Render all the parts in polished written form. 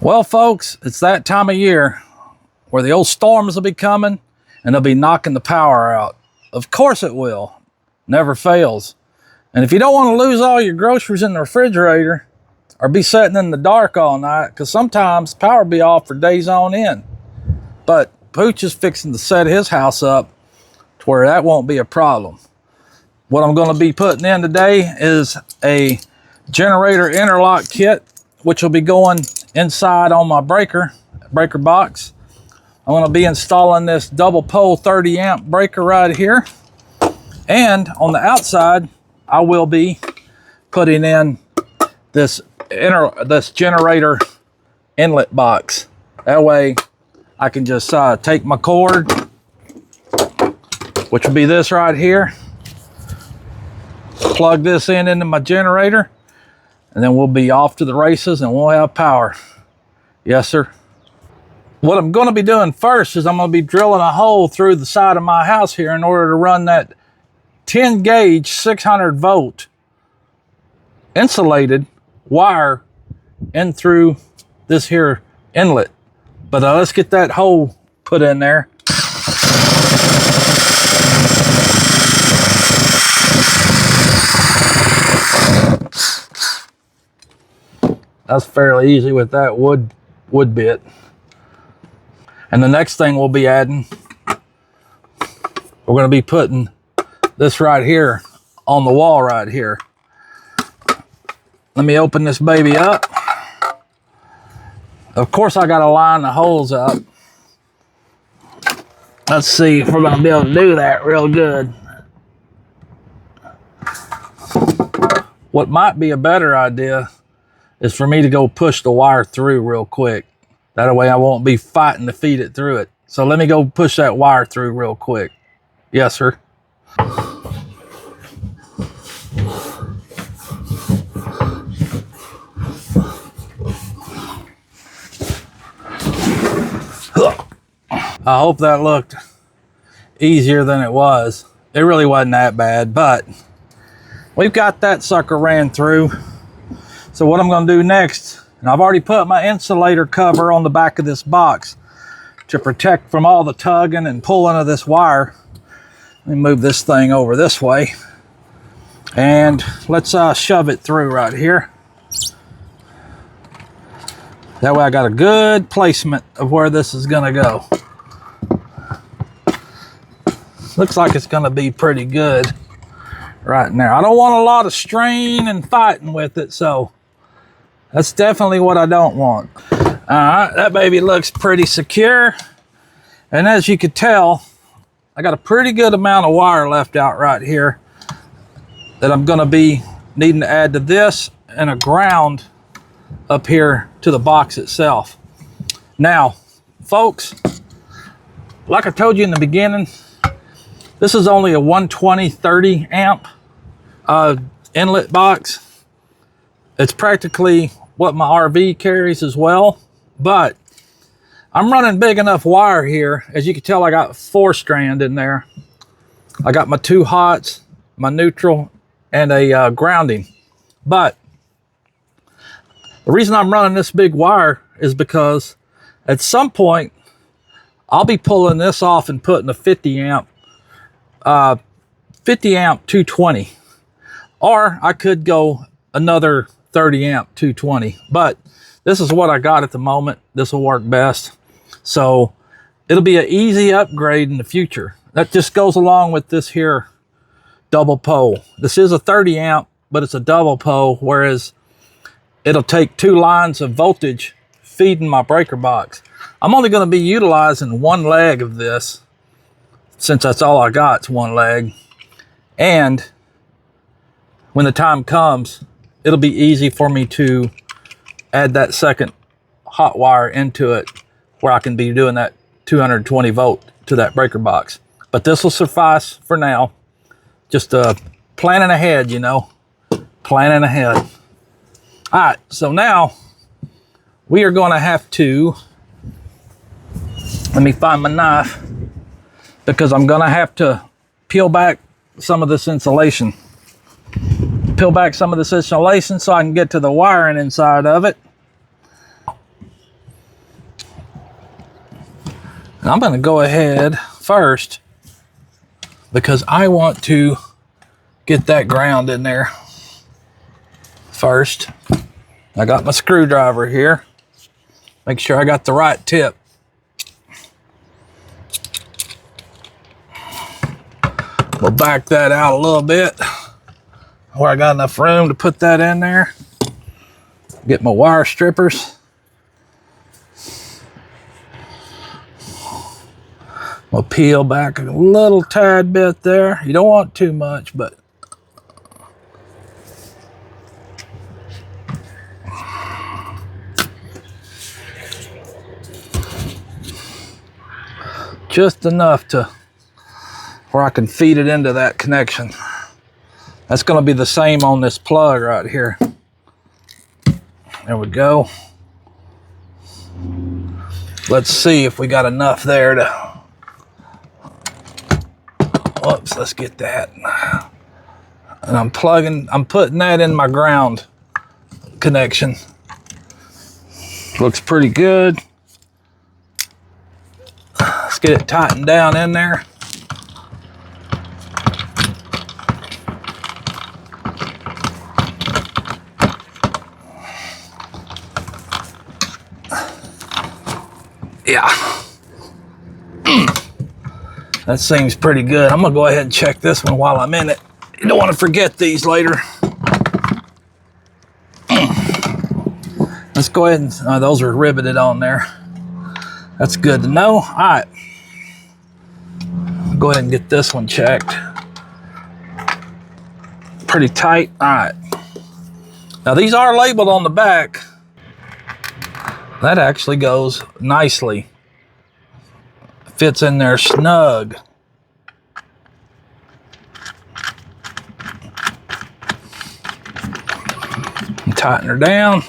Well, folks, it's that time of year where the old storms will be coming and they'll be knocking the power out. Of course it will. Never fails. And if you don't want to lose all your groceries in the refrigerator or be sitting in the dark all night, because sometimes power will be off for days on end. But Pooch is fixing to set his house up to where that won't be a problem. What I'm going to be putting in today is a generator interlock kit, which will be going inside on my breaker box. I'm going to be installing this double pole 30 amp breaker right here. And on the outside, I will be putting in this generator inlet box. That way I can just take my cord, which will be this right here, plug this in into my generator, and then we'll be off to the races and we'll have power. Yes, sir. What I'm going to be doing first is I'm going to be drilling a hole through the side of my house here in order to run that 10 gauge 600 volt insulated wire in through this here inlet. But let's get that hole put in there. That's fairly easy with that wood bit. And the next thing we'll be adding, we're going to be putting this right here on the wall right here. Let me open this baby up. Of course, I got to line the holes up. Let's see if we're going to be able to do that real good. What might be a better idea is for me to go push the wire through real quick. That way I won't be fighting to feed it through it. So let me go push that wire through real quick. Yes, sir. I hope that looked easier than it was. It really wasn't that bad, but we've got that sucker ran through. So what I'm going to do next, and I've already put my insulator cover on the back of this box to protect from all the tugging and pulling of this wire. Let me move this thing over this way. And let's shove it through right here. That way I got a good placement of where this is going to go. Looks like it's going to be pretty good right now. I don't want a lot of strain and fighting with it, so that's definitely what I don't want. All right, that baby looks pretty secure. And as you could tell, I got a pretty good amount of wire left out right here that I'm going to be needing to add to this and a ground up here to the box itself. Now, folks, like I told you in the beginning, this is only a 120 30 amp inlet box. It's practically what my RV carries as well, but I'm running big enough wire here. As you can tell, I got 4 strand in there. I got my 2 hots, my neutral, and a grounding. But the reason I'm running this big wire is because at some point I'll be pulling this off and putting a 50 amp 220, or I could go another 30 amp 220, but this is what I got at the moment. This will work best. So it'll be an easy upgrade in the future. That just goes along with this here double pole. This is a 30 amp, but it's a double pole, whereas it'll take 2 lines of voltage feeding my breaker box. I'm only going to be utilizing 1 leg of this, since that's all I got, it's 1 leg. And when the time comes, it'll be easy for me to add that second hot wire into it where I can be doing that 220 volt to that breaker box. But this will suffice for now. Just planning ahead, you know, planning ahead. All right, so now we are going to have to, let me find my knife, because I'm going to have to peel back some of this insulation. Peel back some of this insulation so I can get to the wiring inside of it. I'm going to go ahead first because I want to get that ground in there first. I got my screwdriver here. Make sure I got the right tip. We'll back that out a little bit where I got enough room to put that in there. Get my wire strippers. We'll peel back a little tad bit there. You don't want too much, but just enough to where I can feed it into that connection. That's going to be the same on this plug right here. There we go. Let's see if we got enough there to... Whoops, let's get that. And I'm putting that in my ground connection. Looks pretty good. Let's get it tightened down in there. Yeah. That seems pretty good. I'm gonna go ahead and check this one while I'm in it. You don't want to forget these later. Let's go ahead and, those are riveted on there. That's good to know. All right. Go ahead and get this one checked. Pretty tight. All right. Now these are labeled on the back. That actually goes nicely. Fits in there snug. Tighten her down.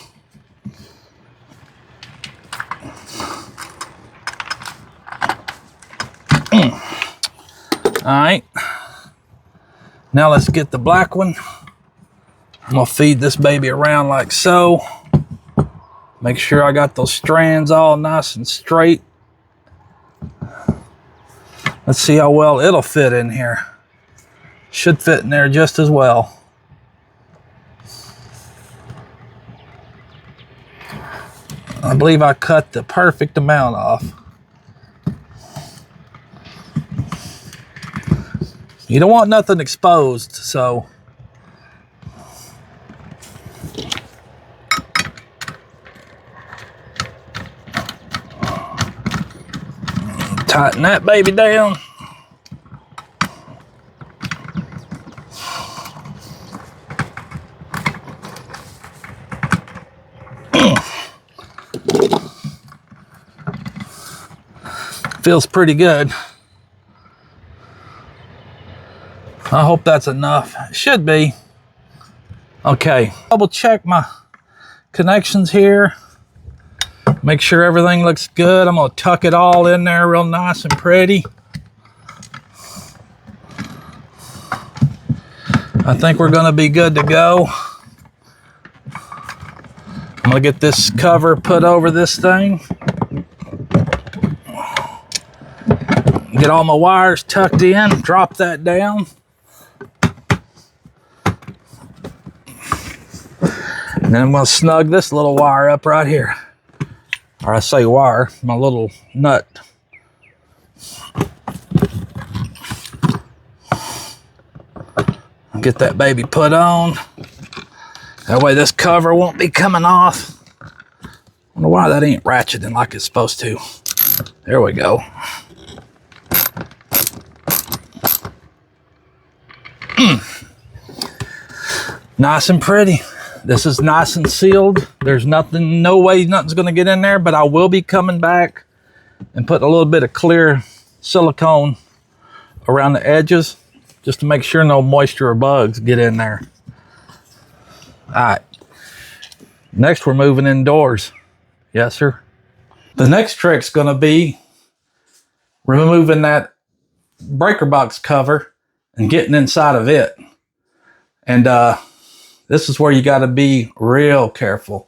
All right. Now let's get the black one. I'm gonna feed this baby around like so. Make sure I got those strands all nice and straight. Let's see how well it'll fit in here. Should fit in there just as well. I believe I cut the perfect amount off. You don't want nothing exposed, so. Tighten that baby down. Feels pretty good. I hope that's enough. It should be. Okay, double check my connections here. Make sure everything looks good. I'm gonna tuck it all in there real nice and pretty. I think we're gonna be good to go. I'm gonna get this cover put over this thing. Get all my wires tucked in, drop that down. And then I'm gonna snug this little wire up right here. Or I say wire, my little nut. Get that baby put on. That way this cover won't be coming off. I wonder why that ain't ratcheting like it's supposed to. There we go. Nice and pretty. This is nice and sealed. There's nothing, no way nothing's gonna get in there, but I will be coming back and putting a little bit of clear silicone around the edges just to make sure no moisture or bugs get in there. All right. Next, we're moving indoors. Yes, sir. The next trick's gonna be removing that breaker box cover and getting inside of it. And this is where you got to be real careful.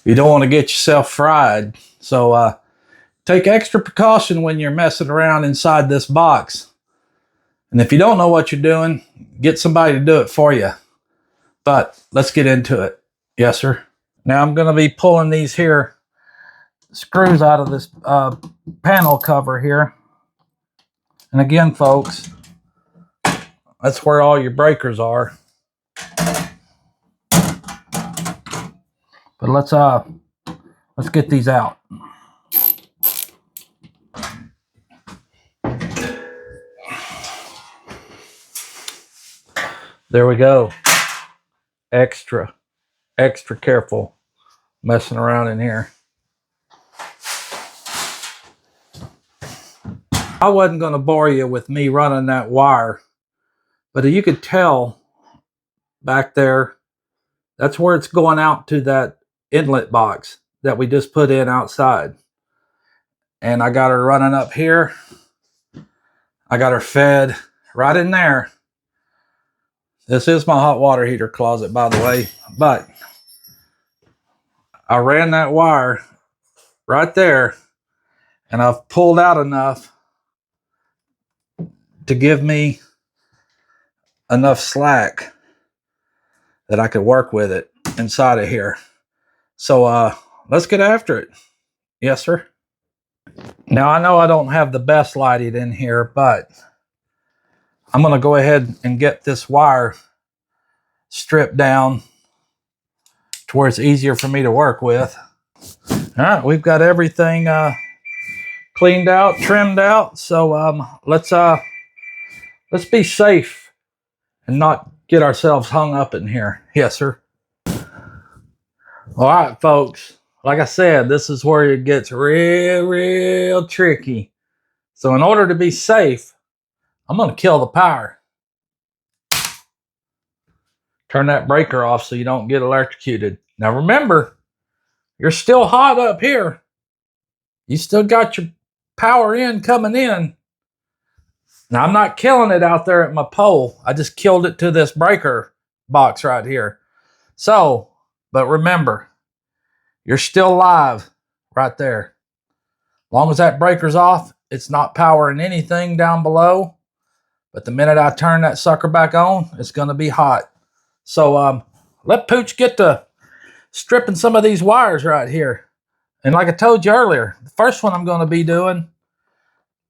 You don't want to get yourself fried. So take extra precaution when you're messing around inside this box. And if you don't know what you're doing, get somebody to do it for you. But let's get into it. Yes, sir. Now I'm going to be pulling these here screws out of this panel cover here. And again, folks, that's where all your breakers are. But let's get these out. There we go. Extra careful messing around in here. I wasn't going to bore you with me running that wire, but you could tell back there, that's where it's going out to that inlet box that we just put in outside. And I got her running up here. I got her fed right in there. This is my hot water heater closet, by the way, but I ran that wire right there, and I've pulled out enough to give me enough slack that I could work with it inside of here. So let's get after it. Yes, sir. Now I know I don't have the best lighting in here, but I'm going to go ahead and get this wire stripped down to where it's easier for me to work with. All right, we've got everything cleaned out, trimmed out. So let's be safe and not get ourselves hung up in here. Yes, sir. All right, folks. Like I said, this is where it gets real tricky. So in order to be safe, I'm going to kill the power. Turn that breaker off so you don't get electrocuted. Now remember, you're still hot up here. You still got your power in coming in. Now I'm not killing it out there at my pole. I just killed it to this breaker box right here. So, but remember, you're still live right there. As long as that breaker's off, it's not powering anything down below. But the minute I turn that sucker back on, it's going to be hot. So let Pooch get to stripping some of these wires right here. And like I told you earlier, the first one I'm going to be doing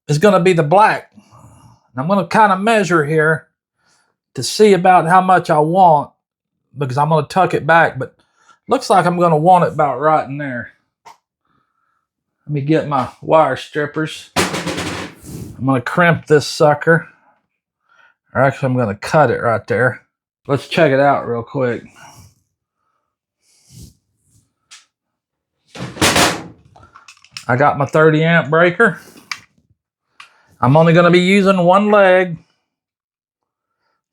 is going to be the black. And I'm going to kind of measure here to see about how much I want, because I'm going to tuck it back. But looks like I'm going to want it about right in there. Let me get my wire strippers. I'm going to crimp this sucker. Or actually, I'm going to cut it right there. Let's check it out real quick. I got my 30 amp breaker. I'm only going to be using one leg.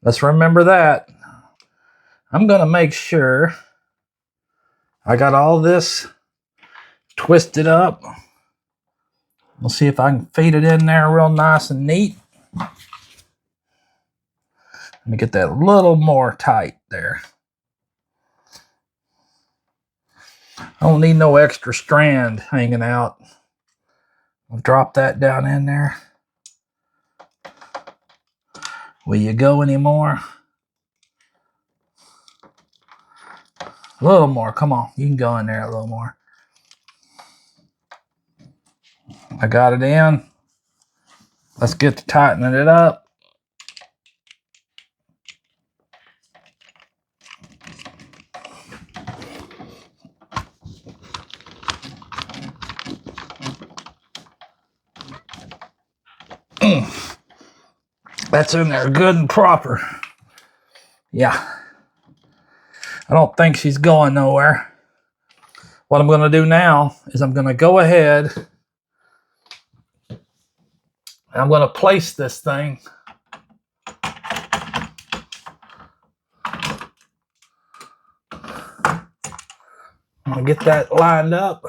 Let's remember that. I'm going to make sure I got all this twisted up. We'll see if I can feed it in there real nice and neat. Let me get that a little more tight there. I don't need no extra strand hanging out. I'll drop that down in there. Will you go anymore? A little more. Come on. You can go in there a little more. I got it in. Let's get to tightening it up. That's in there good and proper. Yeah. I don't think she's going nowhere. What I'm going to do now is I'm going to go ahead and I'm going to place this thing I'm going to get that lined up.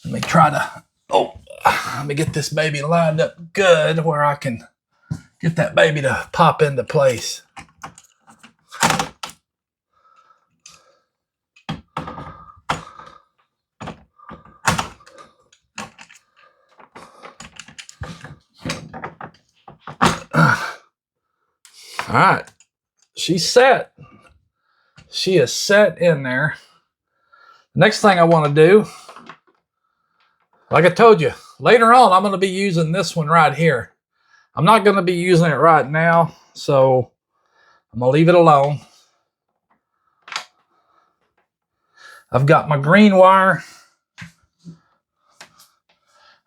Let me try to, let me get this baby lined up good where I can get that baby to pop into place. All right, she's set. She is set in there. Next thing I want to do, like I told you, later on I'm going to be using this one right here. I'm not going to be using it right now, so I'm going to leave it alone. I've got my green wire.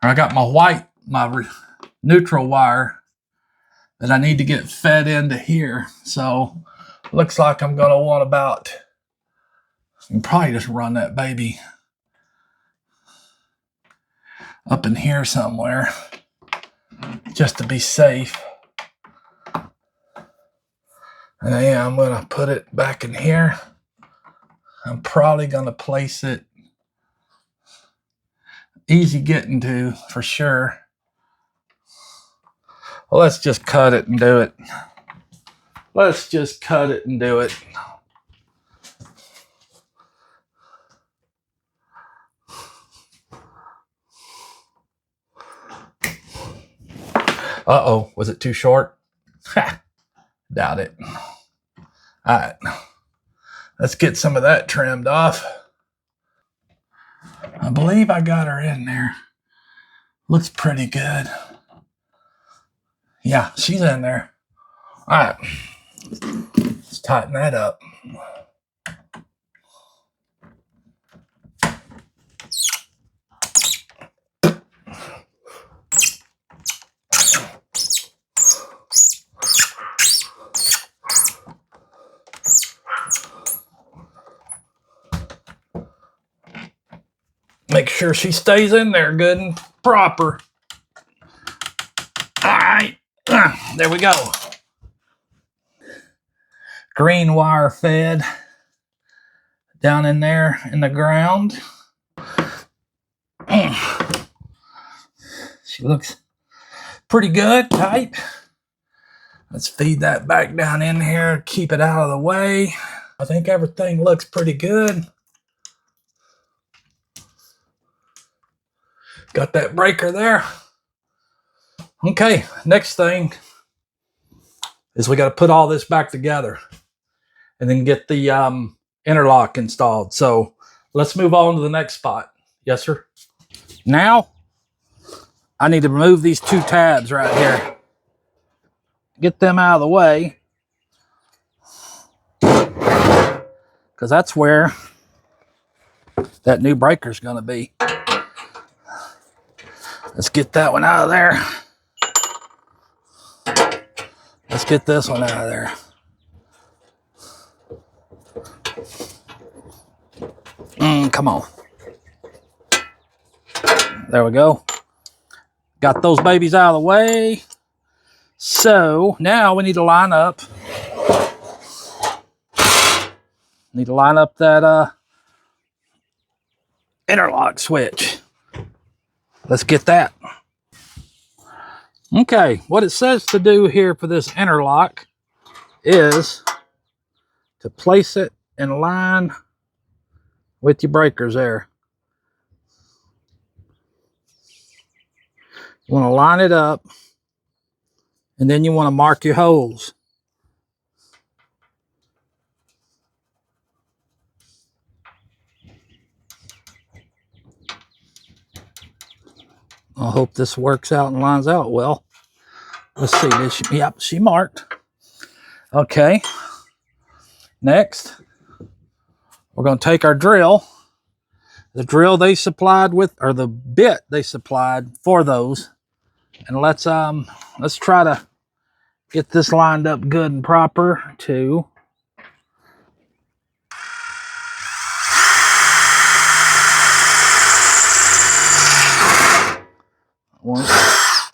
I got my white, my neutral wire that I need to get fed into here. So looks like I'm going to want about, you can probably just run that baby up in here somewhere just to be safe. And yeah, I'm going to put it back in here. I'm probably going to place it easy getting to for sure. Well, let's just cut it and do it. Let's just cut it and do it. Uh-oh, was it too short? Ha, doubt it. All right, let's get some of that trimmed off. I believe I got her in there. Looks pretty good. Yeah, she's in there. All right, let's tighten that up. Make sure she stays in there good and proper. All right, there we go. Green wire fed down in there in the ground. She looks pretty good, tight. Let's feed that back down in here, keep it out of the way. I think everything looks pretty good. Got that breaker there. Okay, next thing is we got to put all this back together and then get the interlock installed. So let's move on to the next spot. Yes, sir. Now I need to remove these two tabs right here. Get them out of the way, because that's where that new breaker is going to be. Let's get that one out of there. Let's get this one out of there. Come on. There we go. Got those babies out of the way. So now we need to line up. Need to line up that interlock switch. Let's get that. Okay, what it says to do here for this interlock is to place it in line with your breakers there. You want to line it up, and then you want to mark your holes. I hope this works out and lines out well. Let's see. Yep, she marked. Okay. Next, we're going to take our drill. The drill they supplied with, or the bit they supplied for those, and let's try to get this lined up good and proper too.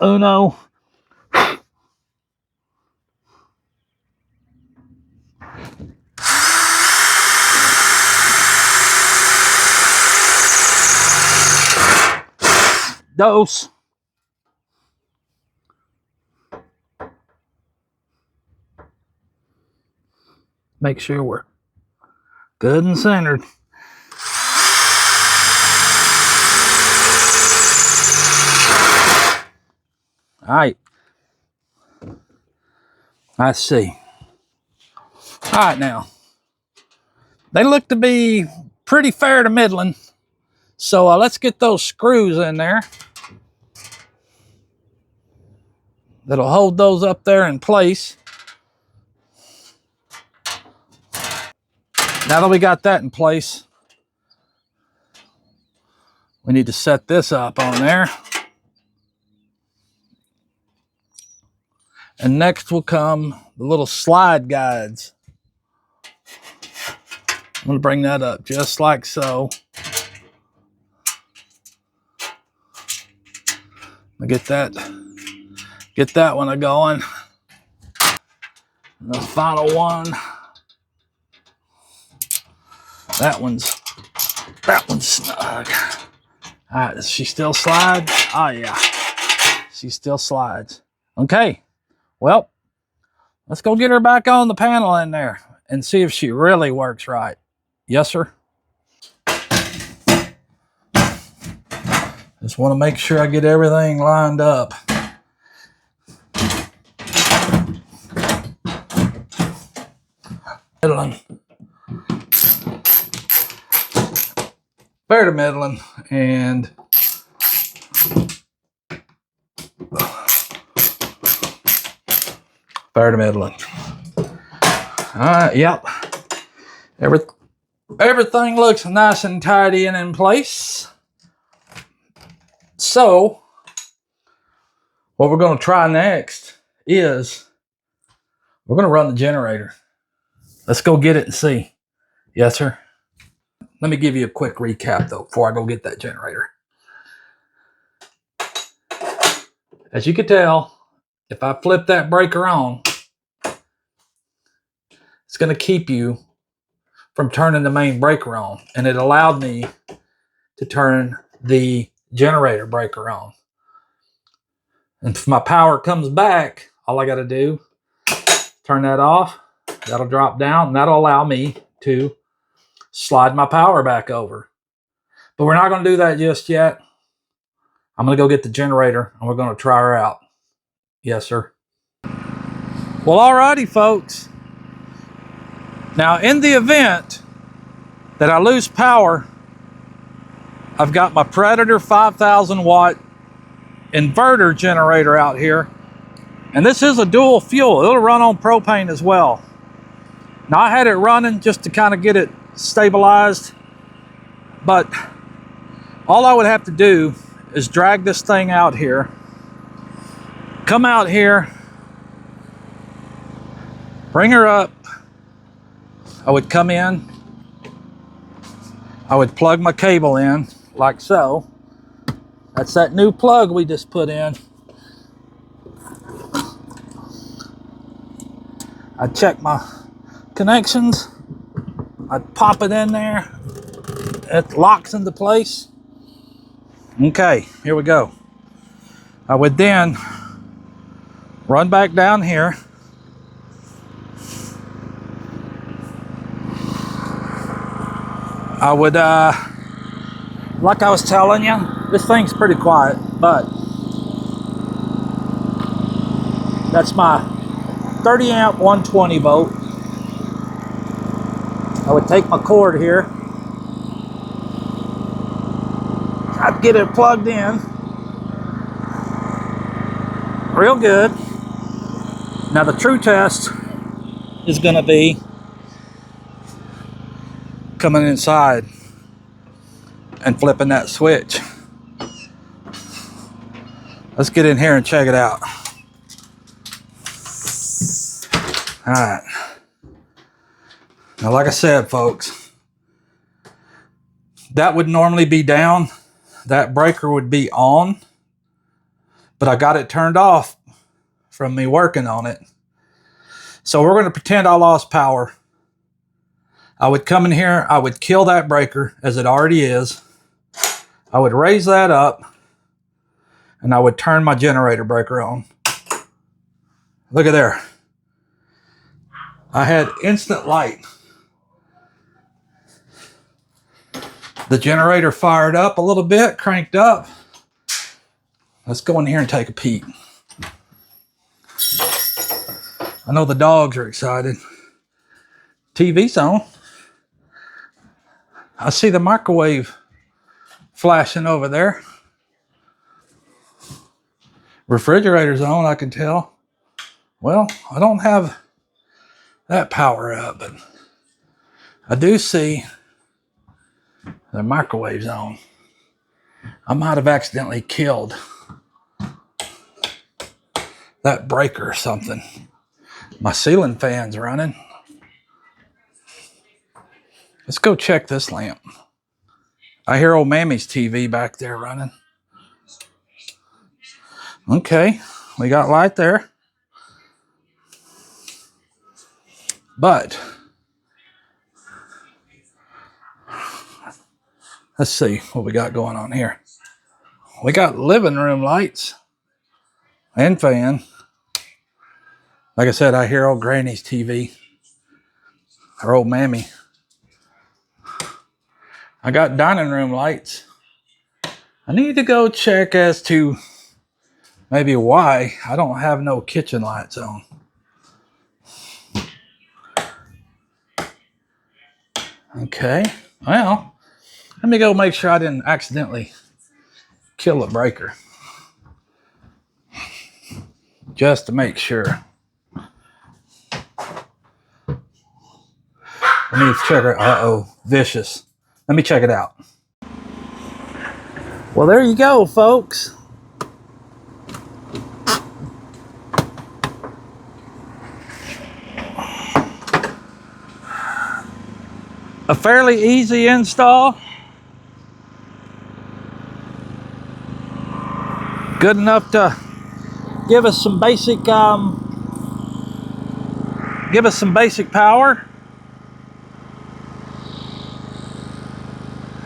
Uno. Dos. Make sure we're good and centered. All right. Let's see. right, now, they look to be pretty fair to middling. So let's get those screws in there. That'll hold those up there in place. Now that we got that in place, we need to set this up on there. And next will come the little slide guides. I'm going to bring that up just like so. Get that one a-going. The final one. That one's snug. All right, does she still slide? Oh yeah, she still slides. Okay, well, let's go get her back on the panel in there and see if she really works right. Yes, sir. Just want to make sure I get everything lined up. Middling. Fair to middling, and fair to middling. All right, yep. Everything looks nice and tidy and in place. So, what we're going to try next is we're going to run the generator. Let's go get it and see. Yes, sir. Let me give you a quick recap, though, before I go get that generator. As you can tell, if I flip that breaker on, it's going to keep you from turning the main breaker on. And it allowed me to turn the generator breaker on. And if my power comes back, all I got to do, turn that off. That'll drop down, and that'll allow me to slide my power back over. But we're not going to do that just yet. I'm going to go get the generator, and we're going to try her out. Yes, sir. Well, alrighty, folks. Now, in the event that I lose power, I've got my Predator 5,000 watt inverter generator out here. And this is a dual fuel. It'll run on propane as well. Now, I had it running just to kind of get it stabilized. But all I would have to do is drag this thing out here. Come out here. Bring her up. I would come in. I would plug my cable in like so. That's that new plug we just put in. I check my connections. I pop it in there. It locks into place. Okay, here we go. I would then run back down here. I would, like I was telling you, this thing's pretty quiet, but that's my 30 amp 120 volt. I would take my cord here. I'd get it plugged in real good. Now the true test is going to be coming inside and flipping that switch. Let's get in here and check it out. All right. Now, like I said, folks, that would normally be down. That breaker would be on, but I got it turned off from me working on it. So we're going to pretend I lost power. I would come in here, I would kill that breaker as it already is. I would raise that up, and I would turn my generator breaker on. Look at there. I had instant light. The generator fired up a little bit, cranked up. Let's go in here and take a peek. I know the dogs are excited. TV's on. I see the microwave flashing over there. Refrigerator's on, I can tell. Well, I don't have that power up, but I do see the microwave's on. I might have accidentally killed that breaker or something. My ceiling fan's running. Let's go check this lamp. I hear old Mammy's TV back there running. Okay, we got light there. But let's see what we got going on here. We got living room lights and fan. Like I said, I hear old Granny's TV, or old Mammy. I got dining room lights. I need to go check as to maybe why I don't have no kitchen lights on. Okay, well, let me go make sure I didn't accidentally kill a breaker. Just to make sure. I need to check it. Uh-oh, vicious. Let me check it out. Well, there you go, folks. A fairly easy install. Good enough to give us some basic power.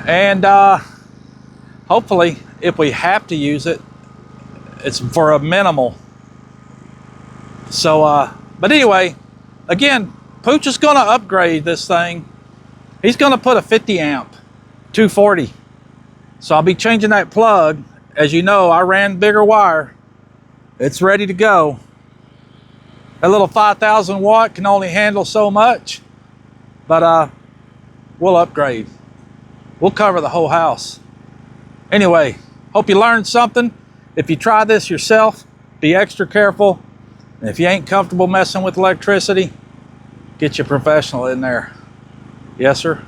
And hopefully, if we have to use it, it's for a minimal. So, but anyway, again, Pooch is going to upgrade this thing. He's going to put a 50 amp 240. So I'll be changing that plug. As you know, I ran bigger wire. It's ready to go. That little 5,000 watt can only handle so much, but we'll upgrade. We'll cover the whole house. Anyway, hope you learned something. If you try this yourself, be extra careful. And if you ain't comfortable messing with electricity, get your professional in there. Yes, sir.